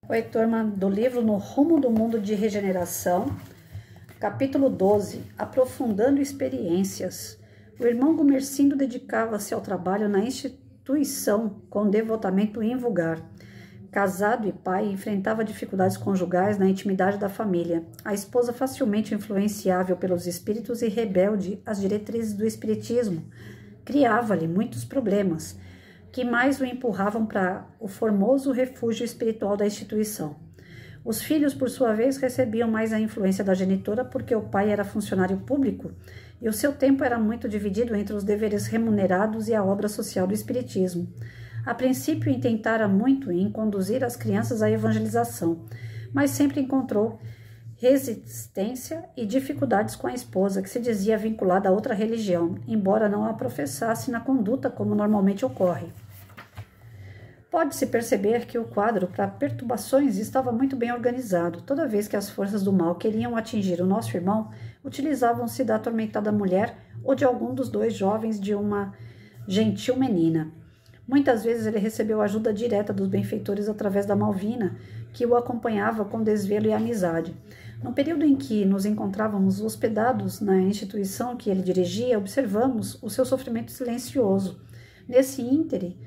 Oi, turma do livro No Rumo do Mundo de Regeneração, capítulo 12, Aprofundando Experiências. O irmão Gumercindo dedicava-se ao trabalho na instituição com devotamento invulgar. Casado e pai, enfrentava dificuldades conjugais na intimidade da família. A esposa, facilmente influenciável pelos espíritos e rebelde às diretrizes do espiritismo, criava-lhe muitos problemas, que mais o empurravam para o formoso refúgio espiritual da instituição. Os filhos, por sua vez, recebiam mais a influência da genitora porque o pai era funcionário público e o seu tempo era muito dividido entre os deveres remunerados e a obra social do espiritismo. A princípio, intentara muito em conduzir as crianças à evangelização, mas sempre encontrou resistência e dificuldades com a esposa, que se dizia vinculada a outra religião, embora não a professasse na conduta como normalmente ocorre. Pode-se perceber que o quadro para perturbações estava muito bem organizado. Toda vez que as forças do mal queriam atingir o nosso irmão, utilizavam-se da atormentada mulher ou de algum dos dois jovens de uma gentil menina. Muitas vezes ele recebeu ajuda direta dos benfeitores através da Malvina, que o acompanhava com desvelo e amizade. No período em que nos encontrávamos hospedados na instituição que ele dirigia, observamos o seu sofrimento silencioso. Nesse íntere,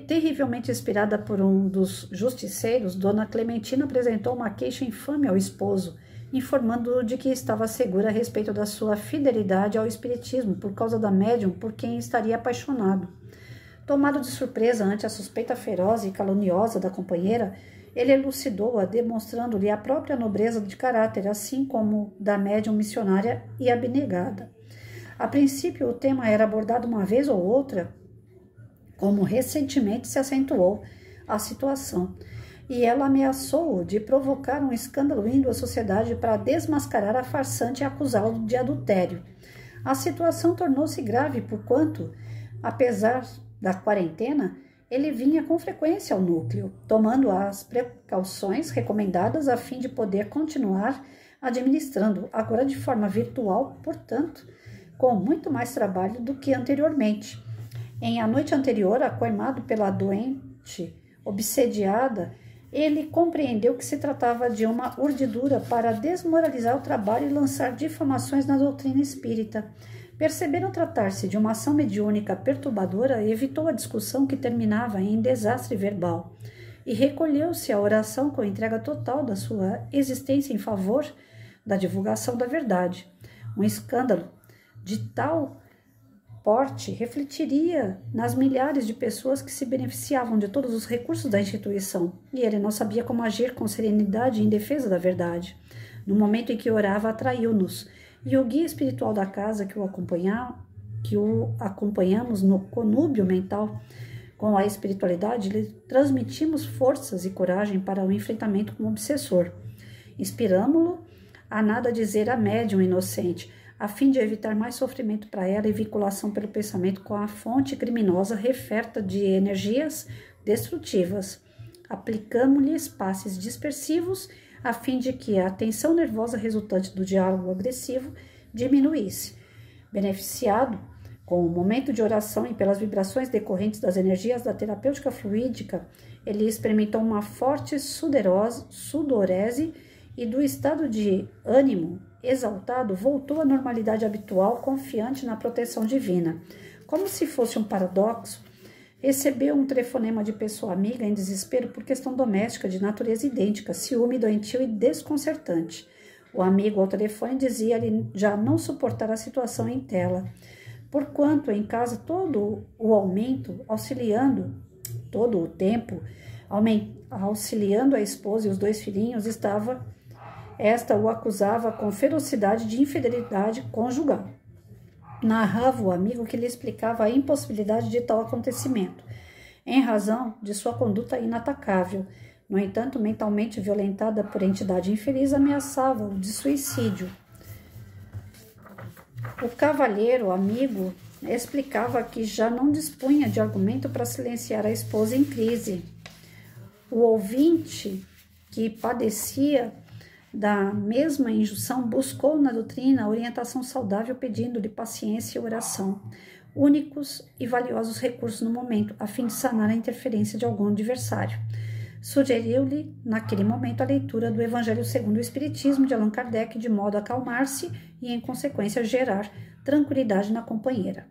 terrivelmente inspirada por um dos justiceiros, Dona Clementina apresentou uma queixa infame ao esposo, informando-o de que estava segura a respeito da sua fidelidade ao espiritismo por causa da médium por quem estaria apaixonado. Tomado de surpresa ante a suspeita feroz e caluniosa da companheira, ele elucidou-a, demonstrando-lhe a própria nobreza de caráter, assim como da médium missionária e abnegada. A princípio, o tema era abordado uma vez ou outra, como recentemente se acentuou a situação, e ela ameaçou-o de provocar um escândalo indo à sociedade para desmascarar a farsante e acusá-lo de adultério. A situação tornou-se grave porquanto, apesar da quarentena, ele vinha com frequência ao núcleo, tomando as precauções recomendadas a fim de poder continuar administrando, agora de forma virtual, portanto, com muito mais trabalho do que anteriormente. Em a noite anterior, acoimado pela doente obsediada, ele compreendeu que se tratava de uma urdidura para desmoralizar o trabalho e lançar difamações na doutrina espírita. Percebendo tratar-se de uma ação mediúnica perturbadora, evitou a discussão que terminava em desastre verbal e recolheu-se à oração com entrega total da sua existência em favor da divulgação da verdade. Um escândalo de tal porte refletiria nas milhares de pessoas que se beneficiavam de todos os recursos da instituição, e ele não sabia como agir com serenidade em defesa da verdade. No momento em que orava, atraiu-nos, e o guia espiritual da casa que o acompanhamos no conúbio mental com a espiritualidade, lhe transmitimos forças e coragem para o enfrentamento com o obsessor. Inspiramo-lo a nada dizer à médium inocente, a fim de evitar mais sofrimento para ela e vinculação pelo pensamento com a fonte criminosa referta de energias destrutivas. Aplicamo-lhes passes dispersivos a fim de que a tensão nervosa resultante do diálogo agressivo diminuísse. Beneficiado com o momento de oração e pelas vibrações decorrentes das energias da terapêutica fluídica, ele experimentou uma forte sudorese e do estado de ânimo exaltado voltou à normalidade habitual, confiante na proteção divina. Como se fosse um paradoxo, recebeu um telefonema de pessoa amiga em desespero por questão doméstica de natureza idêntica, ciúme, doentio e desconcertante. O amigo ao telefone dizia-lhe já não suportar a situação em tela, porquanto em casa todo o tempo, auxiliando a esposa e os dois filhinhos, esta o acusava com ferocidade de infidelidade conjugal. Narrava o amigo que lhe explicava a impossibilidade de tal acontecimento, em razão de sua conduta inatacável. No entanto, mentalmente violentada por entidade infeliz, ameaçava-o de suicídio. O cavalheiro, amigo, explicava que já não dispunha de argumento para silenciar a esposa em crise. O ouvinte, que padecia da mesma injunção, buscou na doutrina a orientação saudável, pedindo-lhe paciência e oração, únicos e valiosos recursos no momento, a fim de sanar a interferência de algum adversário. Sugeriu-lhe, naquele momento, a leitura do Evangelho segundo o Espiritismo de Allan Kardec, de modo a acalmar-se e, em consequência, gerar tranquilidade na companheira.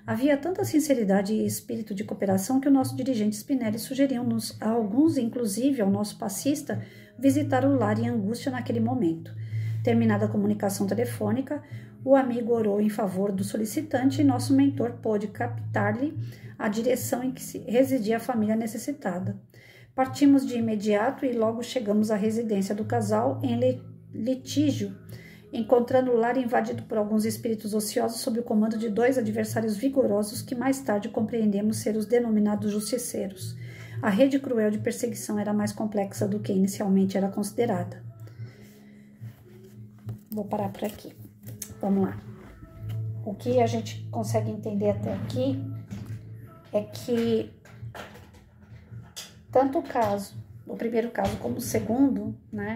Havia tanta sinceridade e espírito de cooperação que o nosso dirigente Spinelli sugeriu-nos, a alguns, inclusive ao nosso passista, visitar o lar em angústia naquele momento. Terminada a comunicação telefônica, o amigo orou em favor do solicitante e nosso mentor pôde captar-lhe a direção em que residia a família necessitada. Partimos de imediato e logo chegamos à residência do casal em litígio, encontrando o lar invadido por alguns espíritos ociosos sob o comando de 2 adversários vigorosos que mais tarde compreendemos ser os denominados justiceiros. A rede cruel de perseguição era mais complexa do que inicialmente era considerada. Vou parar por aqui. Vamos lá. O que a gente consegue entender até aqui é que tanto o primeiro caso como o segundo, né?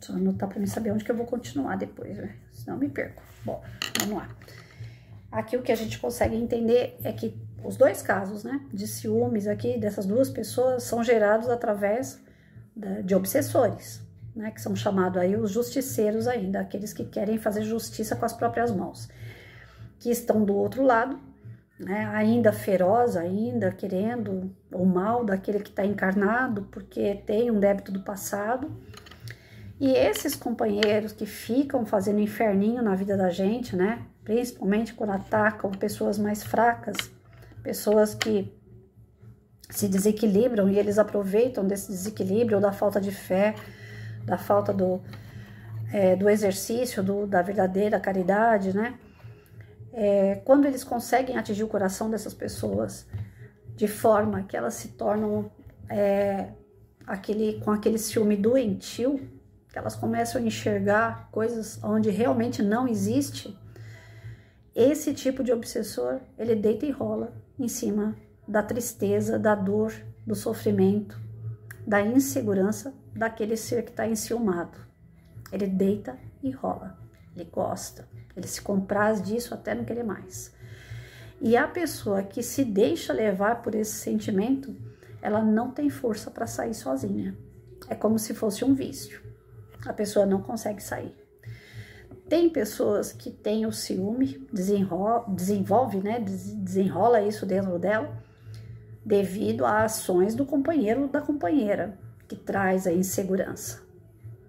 Só anotar para mim saber onde que eu vou continuar depois, né? Senão eu me perco. Bom, vamos lá. Aqui o que a gente consegue entender é que os 2 casos, né, de ciúmes aqui dessas 2 pessoas são gerados através de obsessores, né, que são chamados aí os justiceiros ainda, aqueles que querem fazer justiça com as próprias mãos, que estão do outro lado, né, ainda feroz, ainda querendo o mal daquele que está encarnado, porque tem um débito do passado. E esses companheiros que ficam fazendo inferninho na vida da gente, né, principalmente quando atacam pessoas mais fracas, pessoas que se desequilibram e eles aproveitam desse desequilíbrio, ou da falta de fé, da falta do exercício, da verdadeira caridade, né? Quando eles conseguem atingir o coração dessas pessoas de forma que elas se tornam com aquele ciúme doentio, que elas começam a enxergar coisas onde realmente não existe, esse tipo de obsessor, ele deita e rola em cima da tristeza, da dor, do sofrimento, da insegurança daquele ser que está enciumado. Ele deita e rola, ele gosta, ele se compraz disso até não querer mais. E a pessoa que se deixa levar por esse sentimento, ela não tem força para sair sozinha. É como se fosse um vício. A pessoa não consegue sair. Tem pessoas que têm o ciúme, desenrola isso dentro dela, devido a ações do companheiro ou da companheira, que traz a insegurança.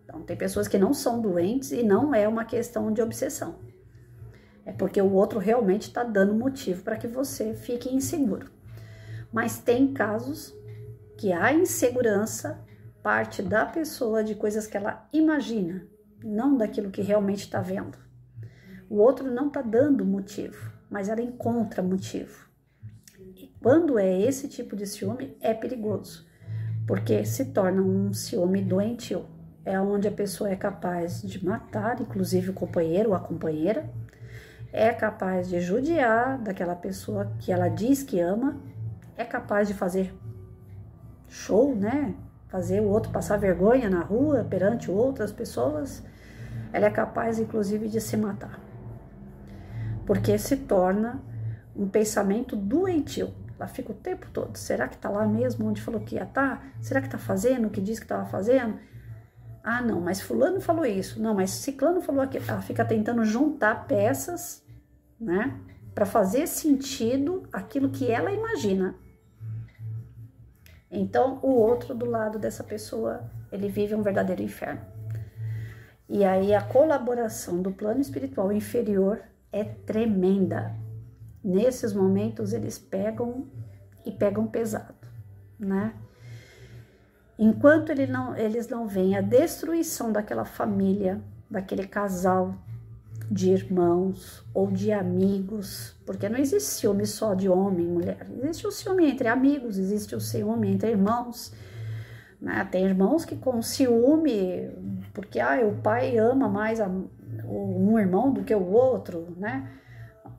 Então, tem pessoas que não são doentes e não é uma questão de obsessão. É porque o outro realmente está dando motivo para que você fique inseguro. Mas tem casos que a insegurança parte da pessoa de coisas que ela imagina, não daquilo que realmente está vendo. O outro não está dando motivo, mas ela encontra motivo. E quando é esse tipo de ciúme, é perigoso, porque se torna um ciúme doentio. É onde a pessoa é capaz de matar, inclusive o companheiro ou a companheira, é capaz de judiar daquela pessoa que ela diz que ama, é capaz de fazer show, né? Fazer o outro passar vergonha na rua perante outras pessoas. Ela é capaz, inclusive, de se matar, porque se torna um pensamento doentio. Ela fica o tempo todo, será que tá lá mesmo onde falou que ia estar? Será que tá fazendo o que disse que estava fazendo? Ah, não, mas fulano falou isso, não, mas ciclano falou aquilo. Ela fica tentando juntar peças, né, para fazer sentido aquilo que ela imagina. Então, o outro do lado dessa pessoa, ele vive um verdadeiro inferno. E aí a colaboração do plano espiritual inferior é tremenda. Nesses momentos eles pegam pesado, né? Enquanto eles não veem a destruição daquela família, daquele casal de irmãos ou de amigos, porque não existe ciúme só de homem e mulher, existe o ciúme entre amigos, existe o ciúme entre irmãos, né? Tem irmãos que com ciúme, porque o pai ama mais um irmão do que o outro, né?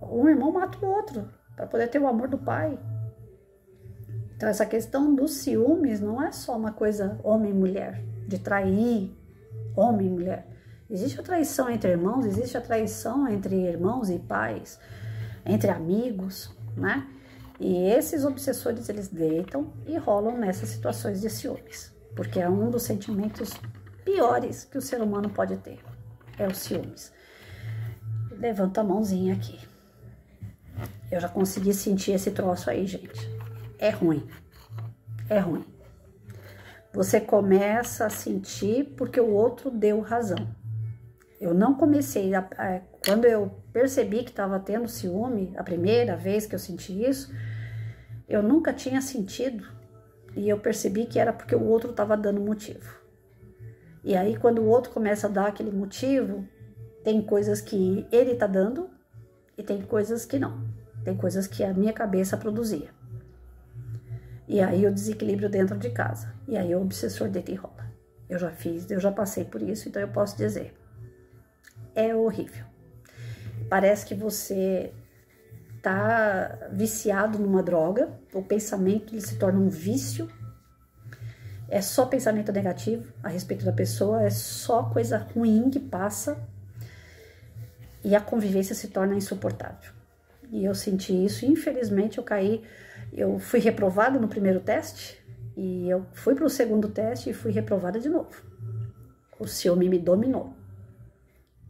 Um irmão mata o outro para poder ter o amor do pai. Então essa questão dos ciúmes não é só uma coisa homem e mulher, de trair homem e mulher. Existe a traição entre irmãos, existe a traição entre irmãos e pais, entre amigos, né? E esses obsessores, eles deitam e rolam nessas situações de ciúmes, porque é um dos sentimentos piores que o ser humano pode ter, é o ciúmes. Levanta a mãozinha aqui. Eu já consegui sentir esse troço aí, gente. É ruim. É ruim. Você começa a sentir porque o outro deu razão. Eu não comecei, quando eu percebi que estava tendo ciúme, a primeira vez que eu senti isso, eu nunca tinha sentido e eu percebi que era porque o outro estava dando motivo. E aí, quando o outro começa a dar aquele motivo, tem coisas que ele está dando e tem coisas que não. Tem coisas que a minha cabeça produzia. E aí o desequilíbrio dentro de casa. E aí o obsessor deita e rola. Eu já passei por isso, então eu posso dizer. É horrível. Parece que você tá viciado numa droga, o pensamento ele se torna um vício, é só pensamento negativo a respeito da pessoa, é só coisa ruim que passa e a convivência se torna insuportável. E eu senti isso, infelizmente eu fui reprovada no primeiro teste e eu fui para o segundo teste e fui reprovada de novo. O ciúme me dominou.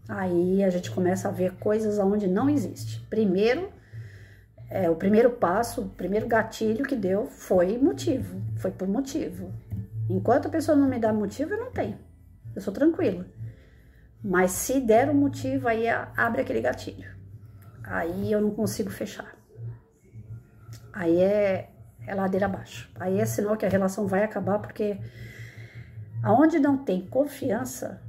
Aí a gente começa a ver coisas onde não existe. Primeiro, o primeiro passo, o primeiro gatilho que deu foi motivo, foi por motivo. Enquanto a pessoa não me dá motivo, eu não tenho. Eu sou tranquila. Mas se der um motivo, aí abre aquele gatilho. Aí eu não consigo fechar. Aí é ladeira abaixo. Aí é sinal que a relação vai acabar, porque aonde não tem confiança,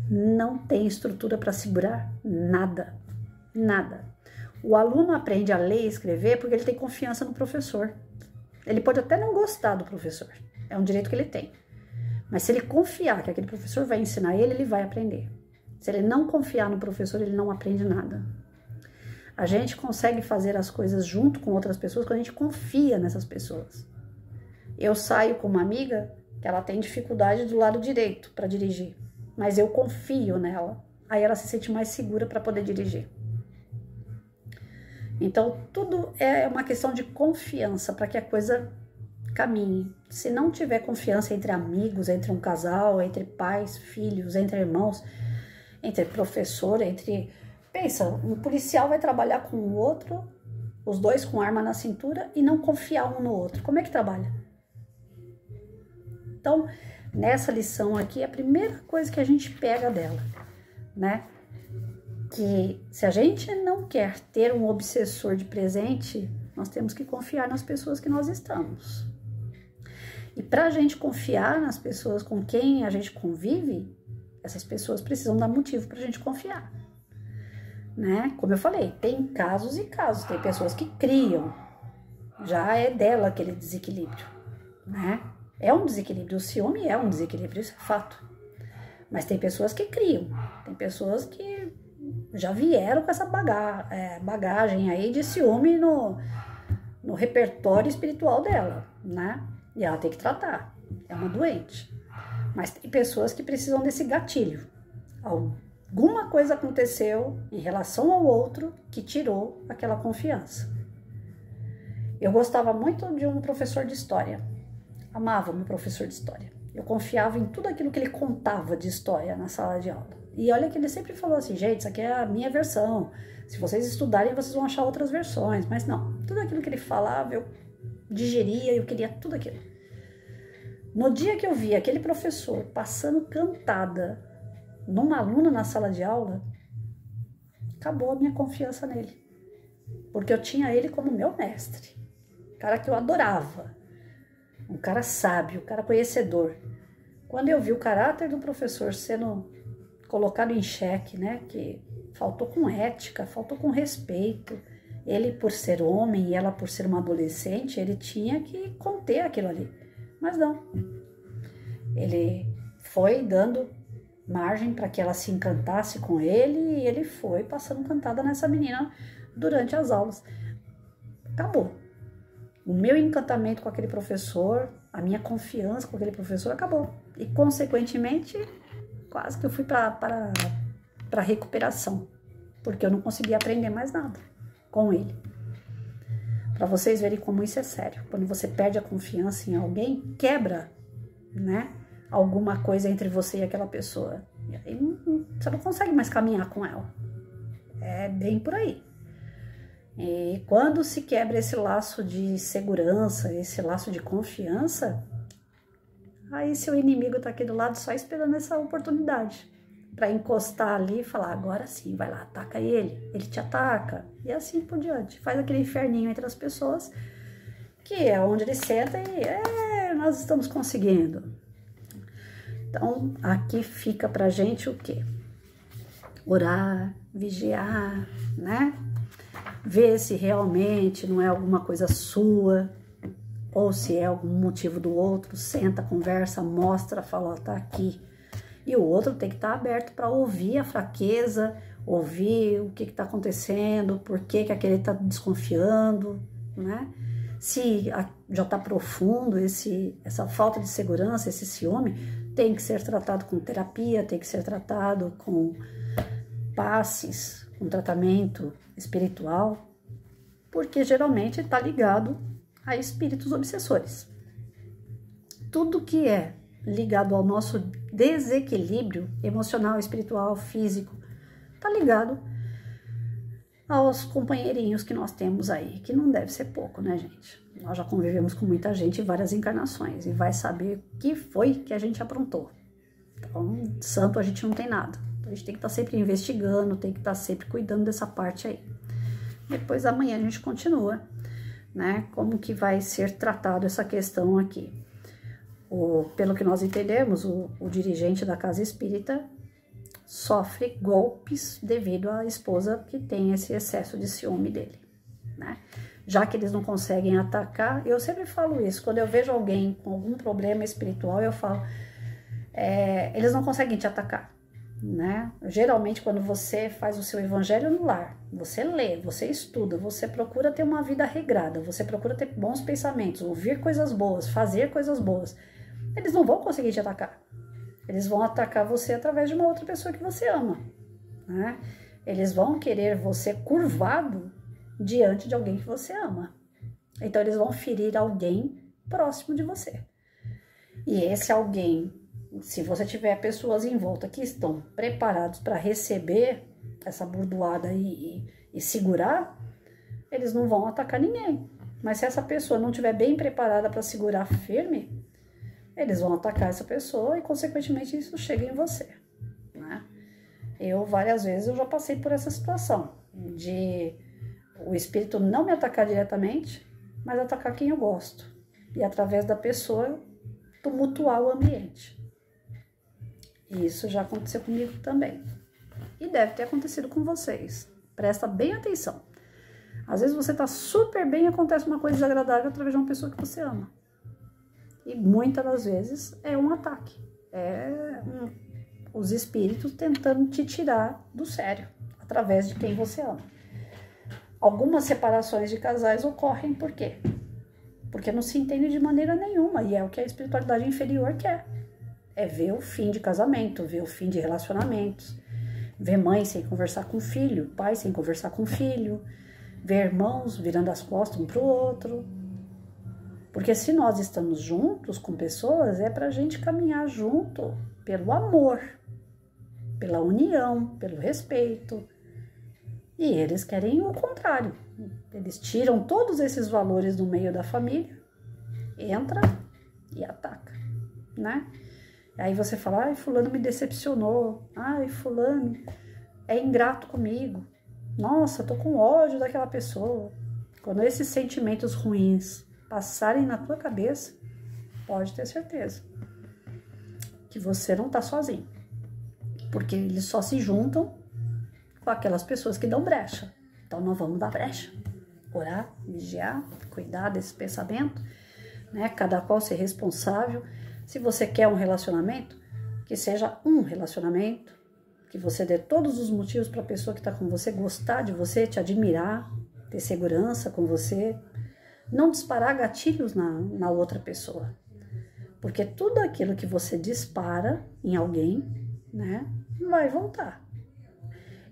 não tem estrutura para segurar nada, nada. O aluno aprende a ler e escrever porque ele tem confiança no professor. Ele pode até não gostar do professor, é um direito que ele tem. Mas se ele confiar que aquele professor vai ensinar ele, ele vai aprender. Se ele não confiar no professor, ele não aprende nada. A gente consegue fazer as coisas junto com outras pessoas quando a gente confia nessas pessoas. Eu saio com uma amiga que ela tem dificuldade do lado direito para dirigir, mas eu confio nela. Aí ela se sente mais segura para poder dirigir. Então, tudo é uma questão de confiança para que a coisa caminhe. Se não tiver confiança entre amigos, entre um casal, entre pais, filhos, entre irmãos, entre professor, Pensa, um policial vai trabalhar com o outro, os dois com arma na cintura, e não confiar um no outro. Como é que trabalha? Então, nessa lição aqui, a primeira coisa que a gente pega dela, né? Que se a gente não quer ter um obsessor de presente, nós temos que confiar nas pessoas que nós estamos. E para a gente confiar nas pessoas com quem a gente convive, essas pessoas precisam dar motivo para a gente confiar. Né? Como eu falei, tem casos e casos, tem pessoas que criam, já é dela aquele desequilíbrio, né? É um desequilíbrio, o ciúme é um desequilíbrio, isso é fato. Mas tem pessoas que criam, tem pessoas que já vieram com essa bagagem aí de ciúme no repertório espiritual dela, né? E ela tem que tratar, é uma doente. Mas tem pessoas que precisam desse gatilho. Alguma coisa aconteceu em relação ao outro que tirou aquela confiança. Eu gostava muito de um professor de história. Amava meu professor de história. Eu confiava em tudo aquilo que ele contava de história na sala de aula. E olha que ele sempre falou assim, gente, isso aqui é a minha versão. Se vocês estudarem, vocês vão achar outras versões. Mas não, tudo aquilo que ele falava, eu digeria, eu queria tudo aquilo. No dia que eu vi aquele professor passando cantada numa aluna na sala de aula, acabou a minha confiança nele. Porque eu tinha ele como meu mestre. Um cara que eu adorava. Um cara sábio, um cara conhecedor. Quando eu vi o caráter do professor sendo colocado em xeque, né? Que faltou com ética, faltou com respeito. Ele, por ser homem e ela por ser uma adolescente, ele tinha que conter aquilo ali. Mas não. Ele foi dando margem para que ela se encantasse com ele e ele foi passando cantada nessa menina durante as aulas. Acabou. O meu encantamento com aquele professor, a minha confiança com aquele professor acabou. E, consequentemente, quase que eu fui para recuperação, porque eu não conseguia aprender mais nada com ele. Para vocês verem como isso é sério. Quando você perde a confiança em alguém, quebra, né, alguma coisa entre você e aquela pessoa. E aí você não consegue mais caminhar com ela. É bem por aí. E quando se quebra esse laço de segurança, esse laço de confiança, aí seu inimigo tá aqui do lado só esperando essa oportunidade para encostar ali e falar, agora sim, vai lá, ataca ele te ataca, e assim por diante. Faz aquele inferninho entre as pessoas, que é onde ele senta e nós estamos conseguindo. Então, aqui fica pra gente o quê? Orar, vigiar, né? Ver se realmente não é alguma coisa sua, ou se é algum motivo do outro. Senta, conversa, mostra, fala, ó, tá aqui. E o outro tem que estar aberto para ouvir a fraqueza, ouvir o que está acontecendo, por que aquele está desconfiando, né? Se já está profundo essa falta de segurança, esse ciúme, tem que ser tratado com terapia, tem que ser tratado com passes, com tratamento espiritual, porque geralmente está ligado a espíritos obsessores. Tudo que é ligado ao nosso desequilíbrio emocional, espiritual, físico, tá ligado aos companheirinhos que nós temos aí, que não deve ser pouco, né, gente? Nós já convivemos com muita gente em várias encarnações e vai saber o que foi que a gente aprontou. Então, santo a gente não tem nada. Então, a gente tem que estar sempre investigando, tem que estar sempre cuidando dessa parte aí. Depois, amanhã, a gente continua, né? Como que vai ser tratado essa questão aqui. Pelo que nós entendemos, o dirigente da casa espírita sofre golpes devido à esposa que tem esse excesso de ciúme dele, né? Já que eles não conseguem atacar, eu sempre falo isso, quando eu vejo alguém com algum problema espiritual, eu falo, eles não conseguem te atacar, né? Geralmente, quando você faz o seu evangelho no lar, você lê, você estuda, você procura ter uma vida regrada, você procura ter bons pensamentos, ouvir coisas boas, fazer coisas boas, eles não vão conseguir te atacar. Eles vão atacar você através de uma outra pessoa que você ama, né? Eles vão querer você curvado diante de alguém que você ama. Então, eles vão ferir alguém próximo de você. E esse alguém, se você tiver pessoas em volta que estão preparados para receber essa burdoada e segurar, eles não vão atacar ninguém. Mas se essa pessoa não estiver bem preparada para segurar firme, eles vão atacar essa pessoa e, consequentemente, isso chega em você, né? Várias vezes, eu já passei por essa situação de o espírito não me atacar diretamente, mas atacar quem eu gosto. E, através da pessoa, tumultuar o ambiente. E isso já aconteceu comigo também. E deve ter acontecido com vocês. Presta bem atenção. Às vezes, você tá super bem e acontece uma coisa desagradável através de uma pessoa que você ama. E muitas das vezes é um ataque, os espíritos tentando te tirar do sério, através de quem você ama. Algumas separações de casais ocorrem por quê? Porque não se entende de maneira nenhuma, e é o que a espiritualidade inferior quer. É ver o fim de casamento, ver o fim de relacionamentos, ver mãe sem conversar com filho, pai sem conversar com filho, ver irmãos virando as costas um para o outro. Porque se nós estamos juntos com pessoas, é para a gente caminhar junto pelo amor, pela união, pelo respeito. E eles querem o contrário. Eles tiram todos esses valores do meio da família, entra e ataca, né? Aí você fala, ai, fulano me decepcionou, ai, fulano é ingrato comigo, nossa, tô com ódio daquela pessoa. Quando esses sentimentos ruins passarem na tua cabeça, pode ter certeza que você não tá sozinho, porque eles só se juntam com aquelas pessoas que dão brecha. Então não vamos dar brecha, orar, vigiar, cuidar desse pensamento, né? Cada qual ser responsável. Se você quer um relacionamento, que seja um relacionamento, que você dê todos os motivos para a pessoa que está com você gostar de você, te admirar, ter segurança com você. Não disparar gatilhos na outra pessoa. Porque tudo aquilo que você dispara em alguém, né, vai voltar.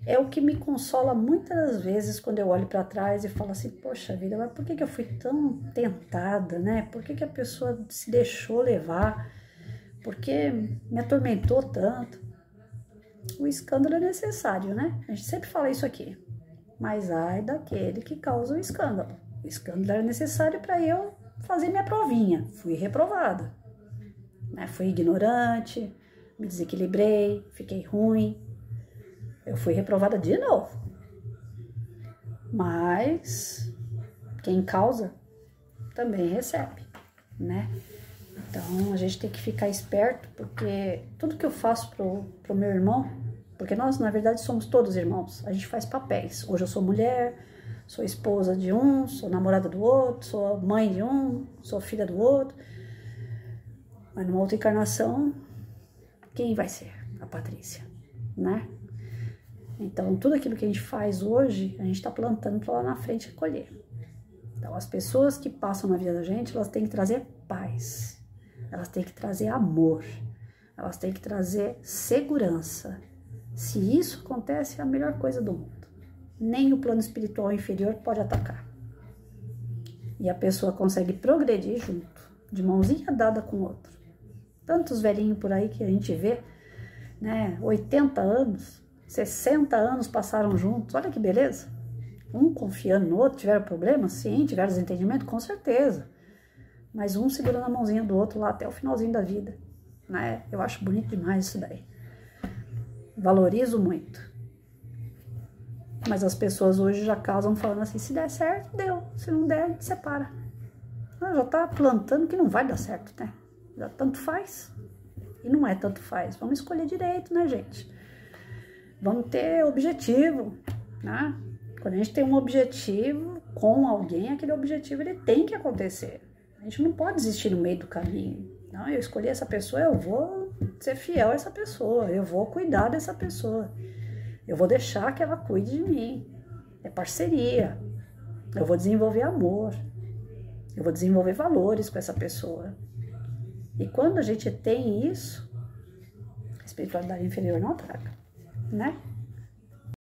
é o que me consola muitas vezes quando eu olho para trás e falo assim, poxa vida, mas por que eu fui tão tentada, né? Por que a pessoa se deixou levar? Por que me atormentou tanto? O escândalo é necessário, né? A gente sempre fala isso aqui. Mas ai daquele que causa o escândalo. O escândalo era necessário para eu fazer minha provinha. Fui reprovada. Né? Fui ignorante, me desequilibrei, fiquei ruim. Eu fui reprovada de novo. Mas quem causa também recebe, né? Então a gente tem que ficar esperto, porque tudo que eu faço pro meu irmão, porque nós na verdade somos todos irmãos, a gente faz papéis. Hoje eu sou mulher, sou esposa de um, sou namorada do outro, sou mãe de um, sou filha do outro. Mas numa outra encarnação, quem vai ser? A Patrícia, né? Então, tudo aquilo que a gente faz hoje, a gente está plantando para lá na frente colher. Então, as pessoas que passam na vida da gente, elas têm que trazer paz, elas têm que trazer amor, elas têm que trazer segurança. Se isso acontece, é a melhor coisa do mundo. Nem o plano espiritual inferior pode atacar. E a pessoa consegue progredir junto, de mãozinha dada com o outro. Tantos velhinhos por aí que a gente vê, né, 80 anos, 60 anos passaram juntos, olha que beleza. Um confiando no outro, tiveram problemas? Sim, tiveram desentendimento? Com certeza. Mas um segurando a mãozinha do outro lá até o finalzinho da vida, né? Eu acho bonito demais isso daí. Valorizo muito. Mas as pessoas hoje já casam falando assim, se der certo, deu. Se não der, a gente separa. Já tá plantando que não vai dar certo, né? Já tanto faz. E não é tanto faz. Vamos escolher direito, né, gente? Vamos ter objetivo, né? Quando a gente tem um objetivo com alguém, aquele objetivo ele tem que acontecer. A gente não pode desistir no meio do caminho. Não, eu escolhi essa pessoa, eu vou ser fiel a essa pessoa, eu vou cuidar dessa pessoa, eu vou deixar que ela cuide de mim. É parceria. Eu vou desenvolver amor, eu vou desenvolver valores com essa pessoa. E quando a gente tem isso, a espiritualidade inferior não ataca, né?